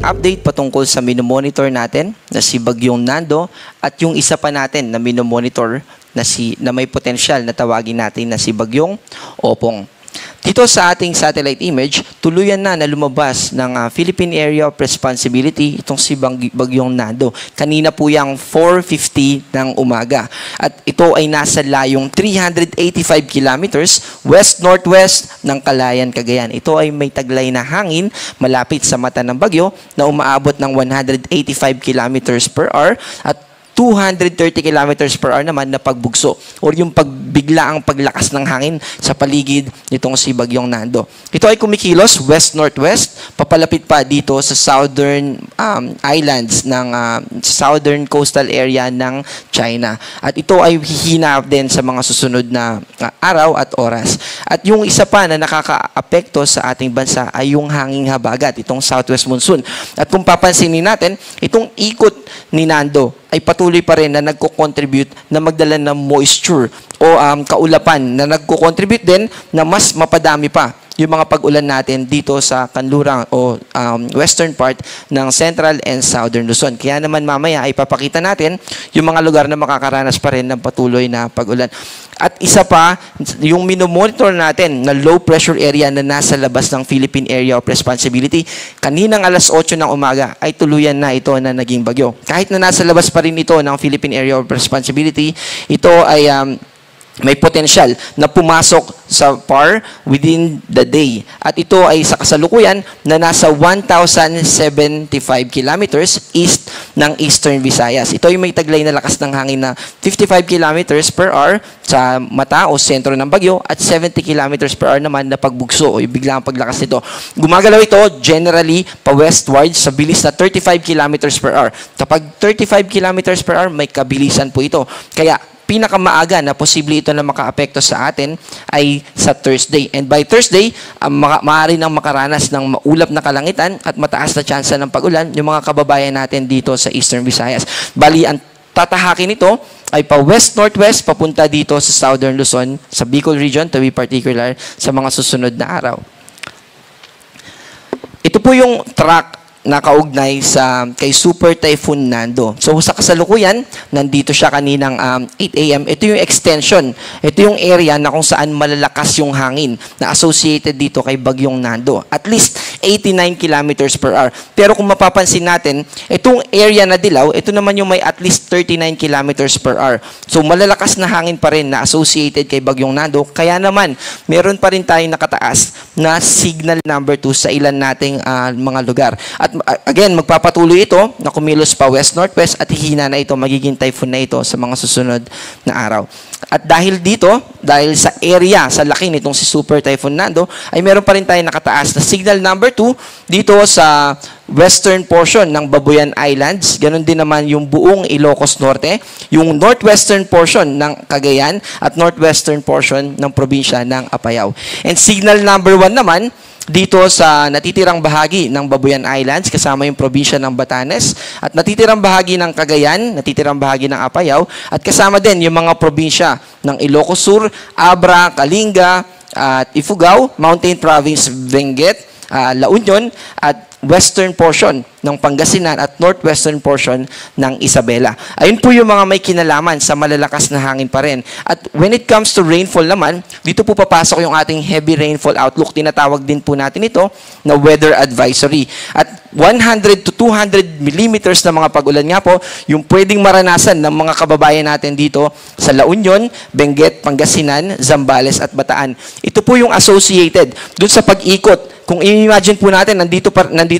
update patungkol sa minomonitor natin na si Bagyong Nando at yung isa pa natin na minomonitor na may potensyal na tawagin natin na si Bagyong Opong. Dito sa ating satellite image, tuluyan na lumabas ng Philippine Area of Responsibility itong si Bagyong Nando. Kanina po yung 4:50 ng umaga. At ito ay nasa layong 385 kilometers west-northwest ng Calayan, Cagayan. Ito ay may taglay na hangin malapit sa mata ng bagyo na umaabot ng 185 kilometers per hour at 230 kilometers per hour naman na pagbugso o yung pagbiglaang paglakas ng hangin sa paligid nitong si Bagyong Nando. Ito ay kumikilos west-northwest, papalapit pa dito sa southern islands ng southern coastal area ng China. At ito ay hihina din sa mga susunod na araw at oras. At yung isa pa na nakakaapekto sa ating bansa ay yung hanging habagat, itong southwest monsoon. At kung papansinin natin, itong ikot ni Nando ay patuloy pa rin na nagko-contribute na magdala ng moisture o kaulapan na nagko-contribute din na mas mapadami pa yung mga pag-ulan natin dito sa kanlurang o western part ng central and southern Luzon. Kaya naman mamaya ay papakita natin yung mga lugar na makakaranas pa rin ng patuloy na pag-ulan. At isa pa, yung minomonitor natin na low pressure area na nasa labas ng Philippine Area of Responsibility, kaninang alas 8 ng umaga ay tuluyan na ito na naging bagyo. Kahit na nasa labas pa rin ito ng Philippine Area of Responsibility, ito ay may potensyal na pumasok sa PAR within the day. At ito ay sa kasalukuyan na nasa 1,075 kilometers east ng Eastern Visayas. Ito ay may taglay na lakas ng hangin na 55 kilometers per hour sa mata o sentro ng bagyo at 70 kilometers per hour naman na pagbugso o biglang paglakas nito. Gumagalaw ito generally pa westward sa bilis na 35 kilometers per hour. Kapag 35 kilometers per hour, may kabilisan po ito. Kaya pinakamaaga na posible ito na makaapekto sa atin ay sa Thursday. And by Thursday, maaari nang makaranas ng maulap na kalangitan at mataas na tsansa ng pag-ulan yung mga kababayan natin dito sa Eastern Visayas. Bali, ang tatahakin ito ay pa west-northwest papunta dito sa Southern Luzon, sa Bicol region to be particular, sa mga susunod na araw. Ito po yung track nakaugnay kay Super Typhoon Nando. So sa kasalukuyan, nandito siya kaninang 8 a.m. Ito yung extension. Ito yung area na kung saan malalakas yung hangin na associated dito kay Bagyong Nando. At least 89 kilometers per hour. Pero kung mapapansin natin, itong area na dilaw, ito naman yung may at least 39 kilometers per hour. So malalakas na hangin pa rin na associated kay Bagyong Nando. Kaya naman, meron pa rin tayong nakataas na signal number 2 sa ilan nating mga lugar. At again, magpapatuloy ito na kumilos pa west-northwest at hihina na ito, magiging typhoon na ito sa mga susunod na araw. At dahil dito, dahil sa area, sa laki nitong si Super Typhoon Nando, ay meron pa rin tayong nakataas na signal number 2 dito sa western portion ng Babuyan Islands. Ganon din naman yung buong Ilocos Norte, yung northwestern portion ng Cagayan at northwestern portion ng probinsya ng Apayao. And signal number 1 naman, dito sa natitirang bahagi ng Babuyan Islands, kasama yung probinsya ng Batanes, at natitirang bahagi ng Cagayan, natitirang bahagi ng Apayao, at kasama din yung mga probinsya ng Ilocos Sur, Abra, Kalinga, at Ifugao, Mountain Province, Benguet, La Union, at western portion ng Pangasinan at northwestern portion ng Isabela. Ayun po yung mga may kinalaman sa malalakas na hangin pa rin. At when it comes to rainfall naman, dito po papasok yung ating heavy rainfall outlook. Tinatawag din po natin ito na weather advisory. At 100 to 200 millimeters na mga pag-ulan nga po, yung pwedeng maranasan ng mga kababayan natin dito sa La Union, Benguet, Pangasinan, Zambales at Bataan. Ito po yung associated dun sa pag-ikot. Kung i-imagine po natin, nandito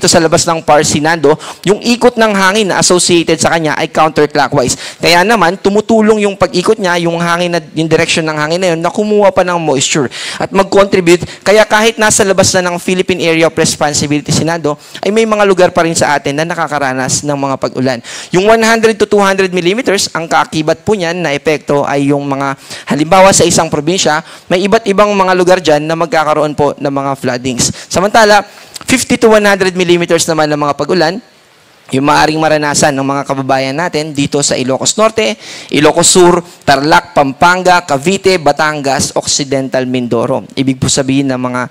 sa labas ng PAR si Nando, yung ikot ng hangin na associated sa kanya ay counterclockwise. Kaya naman, tumutulong yung pag-ikot niya, yung hangin yung direction ng hangin na yun, na kumuha pa ng moisture at mag-contribute. Kaya kahit nasa labas na ng Philippine Area of Responsibility si Nando, ay may mga lugar pa rin sa atin na nakakaranas ng mga pag-ulan. Yung 100 to 200 millimeters, ang kaakibat po niyan na epekto ay yung mga, halimbawa sa isang probinsya, may iba't ibang mga lugar dyan na magkakaroon po ng mga floodings. Samantala, 50 to 100 millimeters naman ng mga pag-ulan, yung maaaring maranasan ng mga kababayan natin dito sa Ilocos Norte, Ilocos Sur, Tarlac, Pampanga, Cavite, Batangas, Occidental Mindoro. Ibig po sabihin ng mga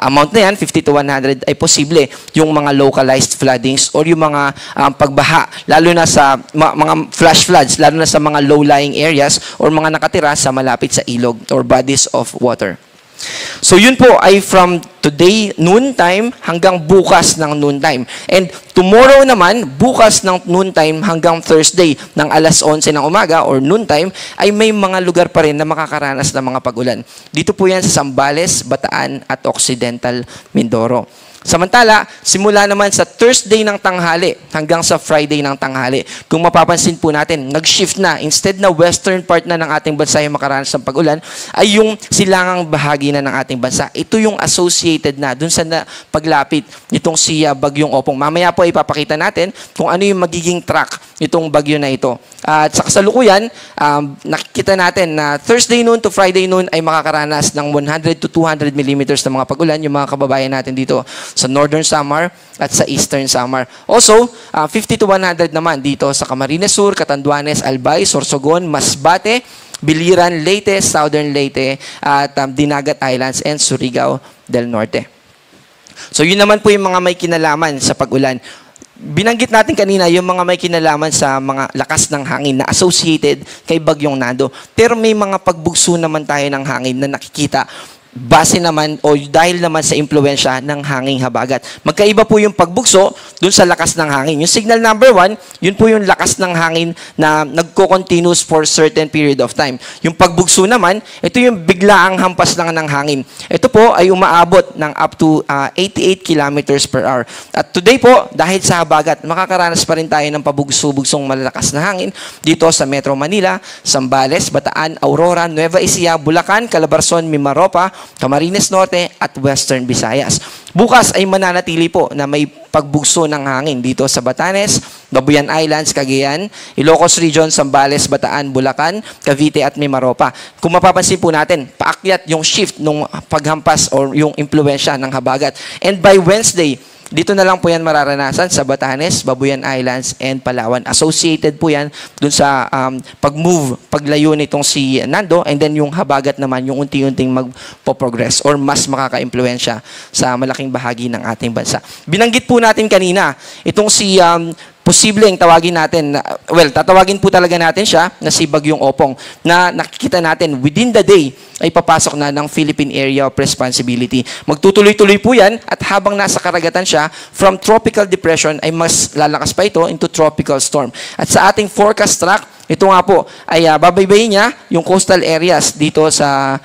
amount na yan, 50 to 100, ay posible yung mga localized floodings or yung mga pagbaha, lalo na sa mga flash floods, lalo na sa mga low-lying areas or mga nakatira sa malapit sa ilog or bodies of water. So yun po ay from today noontime hanggang bukas ng noontime. And tomorrow naman, bukas ng noontime hanggang Thursday ng alas 11 ng umaga or noontime ay may mga lugar pa rin na makakaranas ng mga pag-ulan. Dito po yan sa Zambales, Bataan at Occidental Mindoro. Samantala, simula naman sa Thursday ng tanghali hanggang sa Friday ng tanghali, kung mapapansin po natin, nag-shift na. Instead na western part na ng ating bansa yung makaranas ng pag-ulan, ay yung silangang bahagi na ng ating bansa. Ito yung associated na dun sa paglapit nitong si Bagyong Opong. Mamaya po ipapakita natin kung ano yung magiging track nitong bagyo na ito. At sa kasalukuyan, nakikita natin na Thursday noon to Friday noon ay makakaranas ng 100 to 200 millimeters na mga pag-ulan yung mga kababayan natin dito sa Northern Samar at sa Eastern Samar. Also, 50 to 100 naman dito sa Camarines Sur, Catanduanes, Albay, Sorsogon, Masbate, Biliran, Leyte, Southern Leyte, at Dinagat Islands and Surigao del Norte. So yun naman po yung mga may kinalaman sa pag-ulan. Binanggit natin kanina yung mga may kinalaman sa mga lakas ng hangin na associated kay Bagyong Nando. Pero may mga pagbugso naman tayo ng hangin na nakikita base naman o dahil naman sa impluensya ng hanging habagat. Magkaiba po yung pagbugso dun sa lakas ng hangin. Yung signal number 1, yun po yung lakas ng hangin na nagko-continuous for certain period of time. Yung pagbugso naman, ito yung biglaang hampas lang ng hangin. Ito po ay umaabot ng up to 88 kilometers per hour. At today po, dahil sa habagat, makakaranas pa rin tayo ng pabugso-bugsong malalakas na hangin dito sa Metro Manila, Zambales, Bataan, Aurora, Nueva Ecija, Bulacan, Calabarzon, Mimaropa, Camarines Norte at Western Visayas. Bukas ay mananatili po na may pagbugso ng hangin dito sa Batanes, Babuyan Islands, Cagayan, Ilocos Region, Zambales, Bataan, Bulacan, Cavite at Mimaropa. Kung mapapansin po natin, paakyat yung shift ng paghampas o yung impluensya ng habagat. And by Wednesday, dito na lang po yan mararanasan sa Batanes, Babuyan Islands, and Palawan. Associated po yan dun sa pag-move, paglayo nitong si Nando, and then yung habagat naman, yung unti-unting magpo-progress or mas makaka-impluensya sa malaking bahagi ng ating bansa. Binanggit po natin kanina, itong si posibleng tawagin natin, tatawagin po talaga natin siya na si Bagyong Opong na nakikita natin within the day ay papasok na ng Philippine Area of Responsibility. Magtutuloy-tuloy po yan at habang nasa karagatan siya, from tropical depression ay mas lalakas pa ito into tropical storm. At sa ating forecast track, ito nga po ay babaybayin niya yung coastal areas dito sa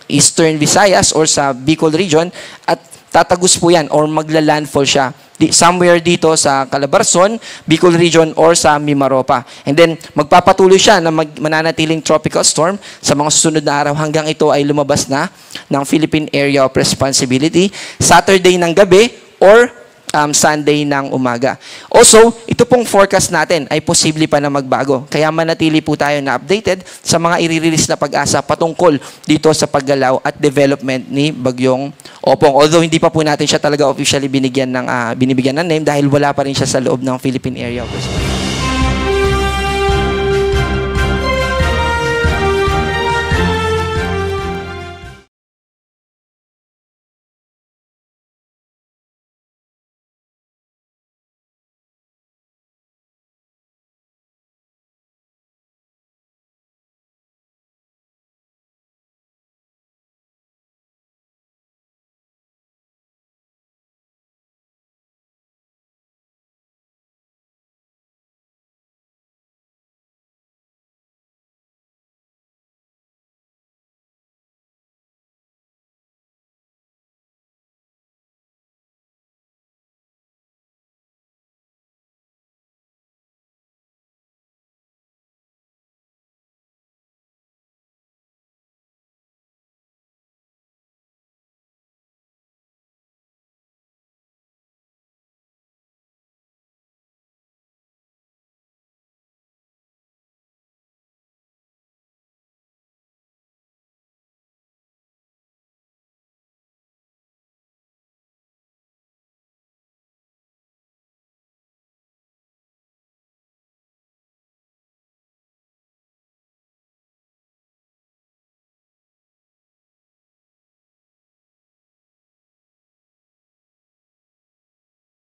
Eastern Visayas or sa Bicol region at tatagos po yan or magla-landfall siya somewhere dito sa Calabarzon, Bicol region or sa Mimaropa. And then magpapatuloy siya na mananatiling tropical storm sa mga susunod na araw hanggang ito ay lumabas na ng Philippine Area of Responsibility Saturday ng gabi or Sunday ng umaga. Also, ito pong forecast natin ay posible pa na magbago. Kaya manatili po tayo na updated sa mga i-release na pag-asa patungkol dito sa paggalaw at development ni Bagyong Opong. Although hindi pa po natin siya talaga officially binibigyan ng name dahil wala pa rin siya sa loob ng Philippine Area of Responsibility.